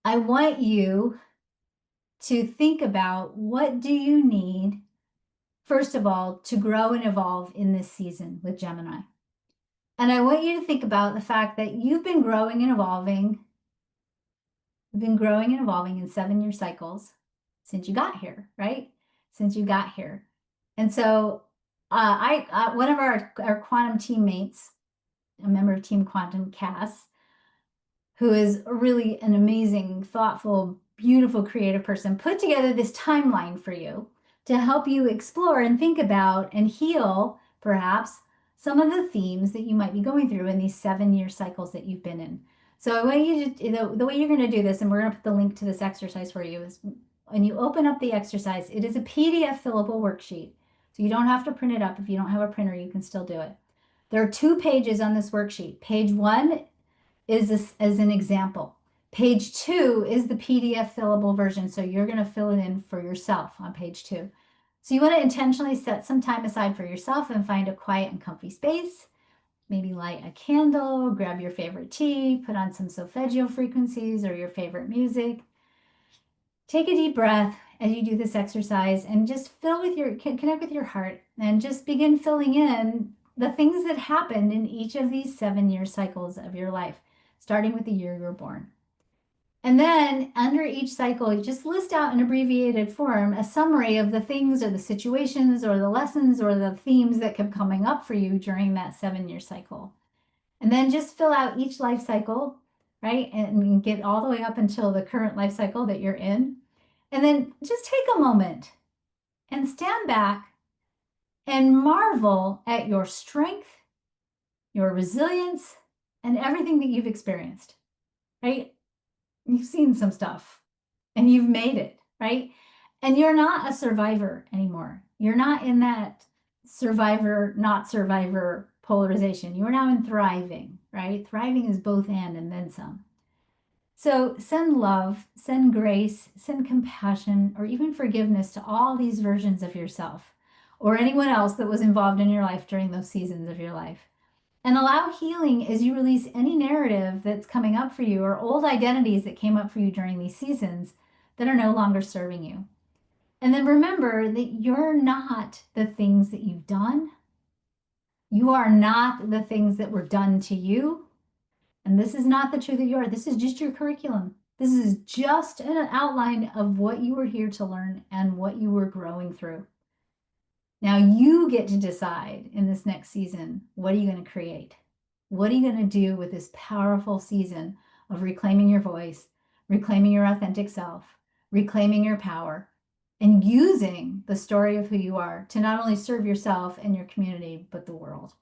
I want you to think about what do you need, first of all, to grow and evolve in this season with Gemini. And I want you to think about the fact that you've been growing and evolving. You've been growing and evolving in 7-year cycles since you got here, right? Since you got here. And so one of our quantum teammates, a member of Team Quantum, Cass, who is really an amazing, thoughtful, beautiful, creative person, put together this timeline for you to help you explore and think about and heal, perhaps, some of the themes that you might be going through in these 7-year cycles that you've been in. So I want you to, the way you're going to do this, and we're going to put the link to this exercise for you, is when you open up the exercise, it is a PDF fillable worksheet. So you don't have to print it up. If you don't have a printer, you can still do it. There are 2 pages on this worksheet. Page 1 is this as an example. Page 2 is the PDF fillable version. So you're going to fill it in for yourself on page 2. So you want to intentionally set some time aside for yourself and find a quiet and comfy space. Maybe light a candle, grab your favorite tea, put on some solfeggio frequencies or your favorite music. Take a deep breath as you do this exercise and just connect with your heart and just begin filling in the things that happened in each of these 7-year cycles of your life, starting with the year you were born. And then under each cycle, you just list out in abbreviated form a summary of the things or the situations or the lessons or the themes that kept coming up for you during that 7-year cycle. And then just fill out each life cycle, right? And get all the way up until the current life cycle that you're in. And then just take a moment and stand back and marvel at your strength, your resilience, and everything that you've experienced, right? You've seen some stuff and you've made it, right? And you're not a survivor anymore. You're not in that survivor, not survivor polarization. You are now in thriving, right? Thriving is both and then some. So send love, send grace, send compassion, or even forgiveness to all these versions of yourself or anyone else that was involved in your life during those seasons of your life. And allow healing as you release any narrative that's coming up for you or old identities that came up for you during these seasons that are no longer serving you. And then remember that you're not the things that you've done. You are not the things that were done to you. And this is not the truth of you are. This is just your curriculum. This is just an outline of what you were here to learn and what you were growing through. Now you get to decide in this next season, what are you going to create? What are you going to do with this powerful season of reclaiming your voice, reclaiming your authentic self, reclaiming your power, and using the story of who you are to not only serve yourself and your community, but the world?